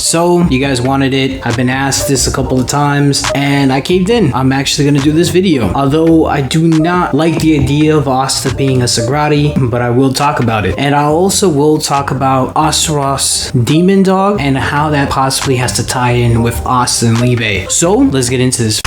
So you guys wanted it. I've been asked this a couple of times and I caved in. I'm actually going to do this video. Although I do not like the idea of Asta being a 𝚖𝚙𝚑𝚝, but I will talk about it. And I also will talk about Astaroth's demon dog and how that possibly has to tie in with Asta and liebe. So let's get into this.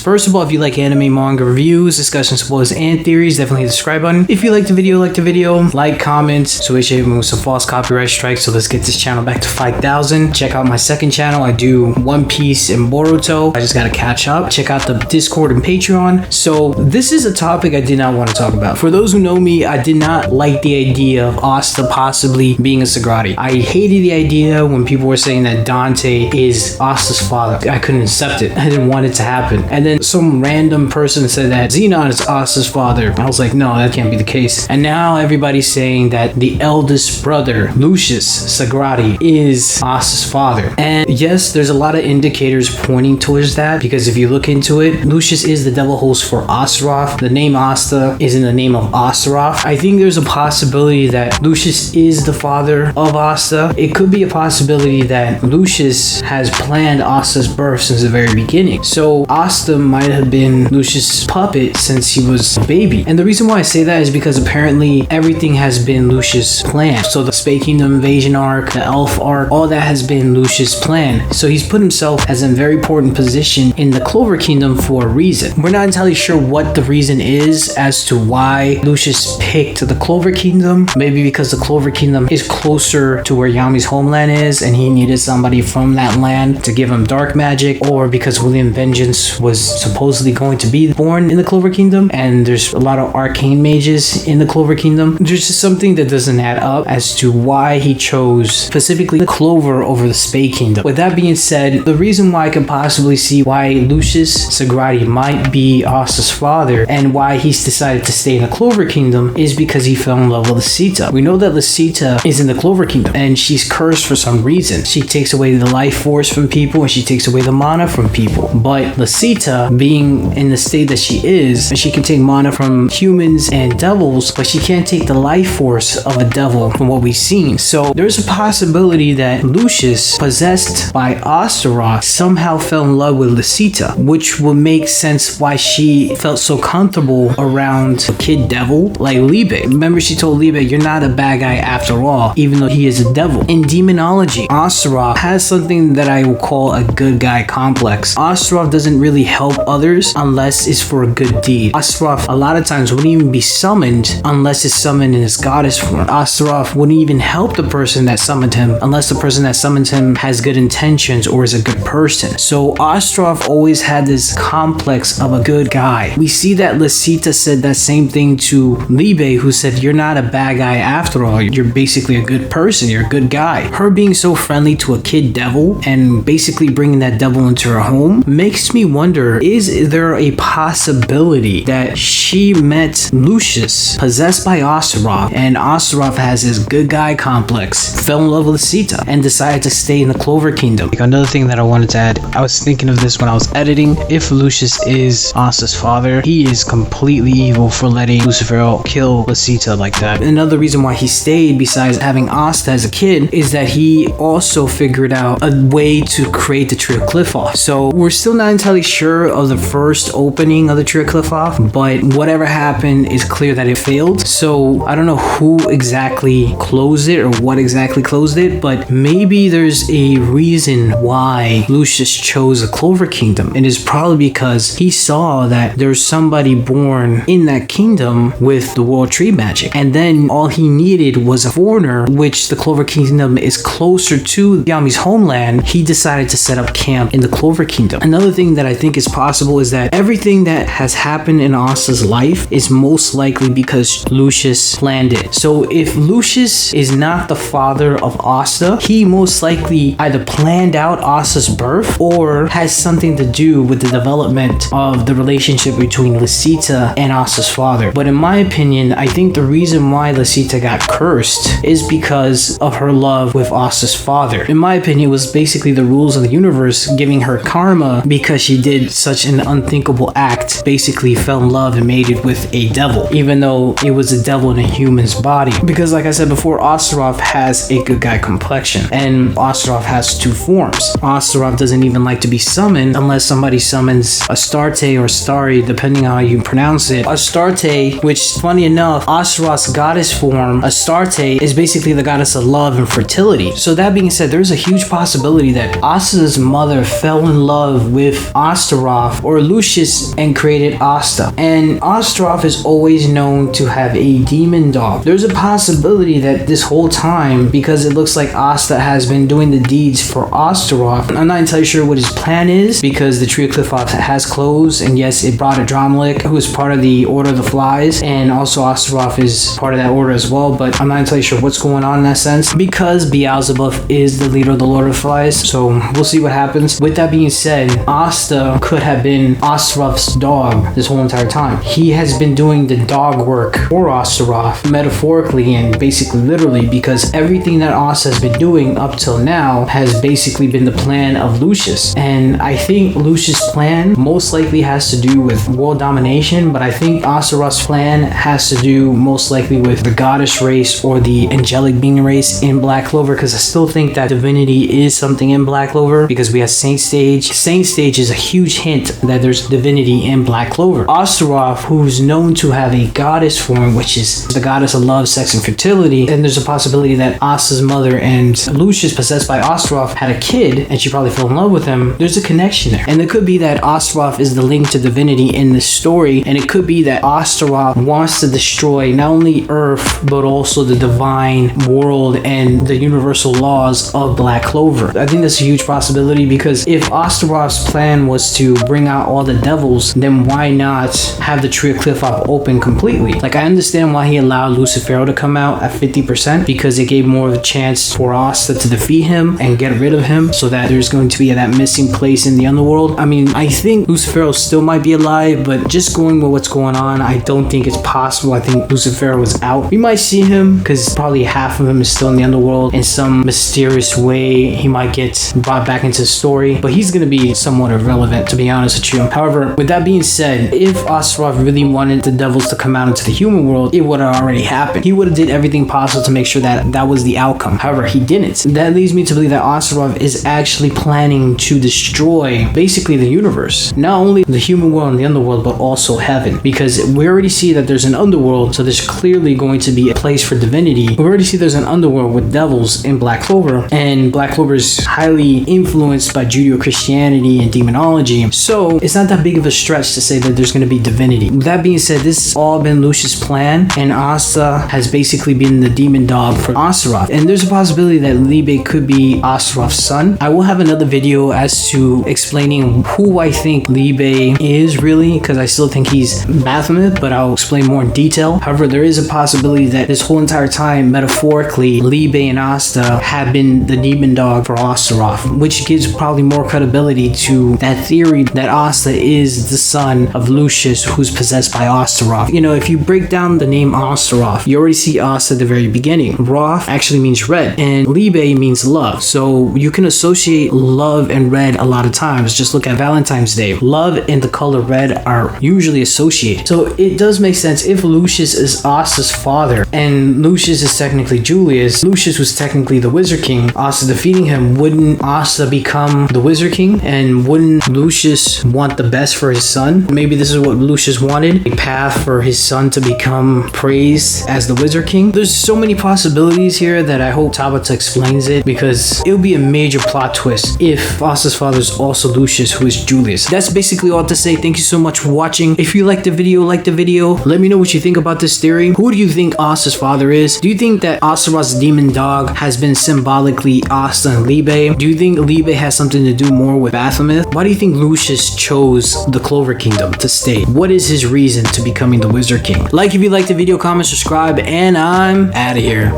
First of all, if you like anime, manga reviews, discussions, spoilers, and theories, definitely hit the subscribe button. If you like the video, like, comment, so we should remove some false copyright strikes. So let's get this channel back to 5,000. Check out my second channel. I do One Piece and Boruto. I just gotta catch up. Check out the Discord and Patreon. So this is a topic I did not want to talk about. For those who know me, I did not like the idea of Asta possibly being a 𝚖𝚙𝚑𝚝. I hated the idea when people were saying that Dante is Asta's father. I couldn't accept it. I didn't want it to happen. And then some random person said that Xenon is Asta's father. I was like, no, that can't be the case. And now everybody's saying that the eldest brother, lucius 𝚖𝚙𝚑𝚝, is Asta's father. And yes, there's a lot of indicators pointing towards that, because if you look into it, Lucius is the devil host for Ostruff. The name Asta is in the name of Ostruff. I think there's a possibility that Lucius is the father of Asta. It could be a possibility that Lucius has planned Asta's birth since the very beginning. So Asta might have been Lucius' puppet since he was a baby. And the reason why I say that is because apparently everything has been Lucius' plan. So the Space Kingdom invasion arc, the elf arc, all that has been Lucius' plan. So he's put himself as a very important position in the Clover Kingdom for a reason. We're not entirely sure what the reason is as to why Lucius picked the Clover Kingdom. Maybe because the Clover Kingdom is closer to where Yami's homeland is and he needed somebody from that land to give him dark magic, or because William Vengeance was supposedly going to be born in the Clover Kingdom and there's a lot of arcane mages in the Clover Kingdom. There's just something that doesn't add up as to why he chose specifically the Clover over the Space Kingdom. With that being said, the reason why I can possibly see why lucius 𝚖𝚙𝚑𝚝 might be Asta's father and why he's decided to stay in the Clover Kingdom is because he fell in love with 𝚬𝚙𝚪. We know that 𝚬𝚪 is in the Clover Kingdom and she's cursed for some reason. She takes away the life force from people and she takes away the mana from people. But 𝚬𝚪, being in the state that she is, she can take mana from humans and devils, but she can't take the life force of a devil from what we've seen. So there's a possibility that Lucius, possessed by Astaroth, somehow fell in love with 𝚬𝚪, which would make sense why she felt so comfortable around a kid devil like liebe. Remember, she told liebe, you're not a bad guy after all, even though he is a devil. In demonology, Astaroth has something that I will call a good guy complex. Astaroth doesn't really help others unless it's for a good deed. Astaroth a lot of times wouldn't even be summoned unless it's summoned in his goddess form. Astaroth wouldn't even help the person that summoned him unless the person that summoned him has good intentions or is a good person. So Astaroth always had this complex of a good guy. We see that 𝚬𝚪 said that same thing to liebe, who said, you're not a bad guy after all, you're basically a good person, you're a good guy. Her being so friendly to a kid devil and basically bringing that devil into her home makes me wonder, is there a possibility that she met Lucius possessed by Astaroth and Astaroth has his good guy complex, fell in love with 𝚬𝚪 and decided to stay in the Clover Kingdom? Another thing that I wanted to add, I was thinking of this when I was editing. If Lucius is Asta's father, he is completely evil for letting Lucifer kill 𝚬𝚪 like that. Another reason why he stayed, besides having Asta as a kid, is that he also figured out a way to create the Tree of Qliphoth. So we're still not entirely sure of the first opening of the Tree of Qliphoth, but whatever happened is clear that it failed. So I don't know who exactly closed it or what exactly closed it, but maybe there's a reason why Lucius chose the Clover Kingdom. It is probably because he saw that there's somebody born in that kingdom with the world tree magic, and then all he needed was a foreigner, which the Clover Kingdom is closer to Yami's homeland. He decided to set up camp in the Clover Kingdom. Another thing that I think is possible is that everything that has happened in Asta's life is most likely because Lucius planned it. So if Lucius is not the father of Asta, he most likely either planned out Asta's birth or has something to do with the development of the relationship between 𝚬𝚪 and Asta's father. But in my opinion, I think the reason why 𝚬𝚪 got cursed is because of her love with Asta's father. In my opinion, it was basically the rules of the universe giving her karma because she did such an unthinkable act, basically fell in love and mated with a devil, even though it was a devil in a human's body. Because like I said before, Astaroth has a good guy complexion, and Astaroth has two forms. Astaroth doesn't even like to be summoned unless somebody summons Astarte or Astari, depending on how you pronounce it. Astarte, which funny enough, Astaroth's goddess form, Astarte, is basically the goddess of love and fertility. So that being said, there's a huge possibility that Asta's mother fell in love with Astaroth or Lucius and created Asta. And Astaroth is always known to have a demon dog. There's a possibility that this whole time, because it looks like Asta has been doing the deeds for Astaroth, I'm not entirely sure what his plan is, because the Tree of Qliphoth has closed, and yes, it brought 𝚲𝚘𝚎𝚒𝚗𝚗, who is part of the Order of the Flies, and also Astaroth is part of that order as well, but I'm not entirely sure what's going on in that sense, because 𝚲𝚘𝚎𝚒 is the leader of the Lord of the Flies, so we'll see what happens. With that being said, Asta could have been Astaroth's dog this whole entire time. He has been doing the dog work for Astaroth, metaphorically and basically literally, because everything that Asta has been doing up till now has basically been the plan of Lucius. And I think Lucius' plan most likely has to do with world domination, but I think Astaroth's plan has to do most likely with the goddess race or the angelic being race in Black Clover, because I still think that divinity is something in Black Clover, because we have Saint Stage. Saint Stage is a huge hint that there's divinity in Black Clover. Astaroth, who's known to have a goddess form, which is the goddess of love, sex, and fertility, and there's a possibility that Asta's mother and Lucius, possessed by Astaroth, had a kid, and she probably fell in love with him. There's a connection there. And it could be that Astaroth is the link to divinity in this story, and it could be that Astaroth wants to destroy not only Earth, but also the divine world and the universal laws of Black Clover. I think that's a huge possibility, because if Astaroth's plan was to bring out all the devils, then why not have the Tree of Qliphoth open completely? Like, I understand why he allowed Lucifer to come out at 50%, because it gave more of a chance for Asta to defeat him and get rid of him, so that there's going to be that missing place in the underworld. I mean, I think Lucifer still might be alive, but just going with what's going on, I don't think it's possible. I think Lucifer was out. We might see him, because probably half of him is still in the underworld. In some mysterious way, he might get brought back into the story, but he's going to be somewhat irrelevant, to be honest with you. However, with that being said, if Astaroth really wanted the devils to come out into the human world, it would have already happened. He would have did everything possible to make sure that that was the outcome. However, he didn't. That leads me to believe that Astaroth is actually planning to destroy basically the universe. Not only the human world and the underworld, but also heaven. Because we already see that there's an underworld, so there's clearly going to be a place for divinity. We already see there's an underworld with devils in Black Clover, and Black Clover is highly influenced by Judeo-Christianity and demonology. So it's not that big of a stretch to say that there's going to be divinity. With that being said, this has all been Lucius' plan, and Asta has basically been the demon dog for Astaroth. And there's a possibility that liebe could be Astaroth's son. I will have another video as to explaining who I think liebe is really, because I still think he's 𝚲𝚘𝚎𝚒𝚗𝚗, but I'll explain more in detail. However, there is a possibility that this whole entire time, metaphorically, liebe and Asta have been the demon dog for Astaroth, which gives probably more credibility to that theory that Asta is the son of Lucius, who's possessed by Astaroth. You know, if you break down the name Astaroth, you already see Asta at the very beginning. Roth actually means red, and liebe means love. So you can associate love and red a lot of times. Just look at Valentine's Day. Love and the color red are usually associated. So it does make sense if Lucius is Asta's father, and Lucius is technically Julius. Lucius was technically the Wizard King. Asta defeating him, wouldn't Asta become the Wizard King? And wouldn't Lucius want the best for his son? Maybe this is what Lucius wanted, a path for his son to become praised as the Wizard King. There's so many possibilities here that I hope 𝚲𝚘𝚎𝚒𝚗𝚗 explains it, because it'll be a major plot twist if Asta's father is also Lucius, who is Julius. That's basically all to say. Thank you so much for watching. If you liked the video, let me know what you think about this theory. Who do you think Asta's father is? Do you think that Astaroth's demon dog has been symbolically Asta and liebe? Do you think liebe has something to do more with 𝚲𝚘𝚒𝚗𝚒? Why do you think Lucius chose the Clover Kingdom to stay? What is his reason to becoming the Wizard King? Like if you liked the video, comment, subscribe, and I'm out of here.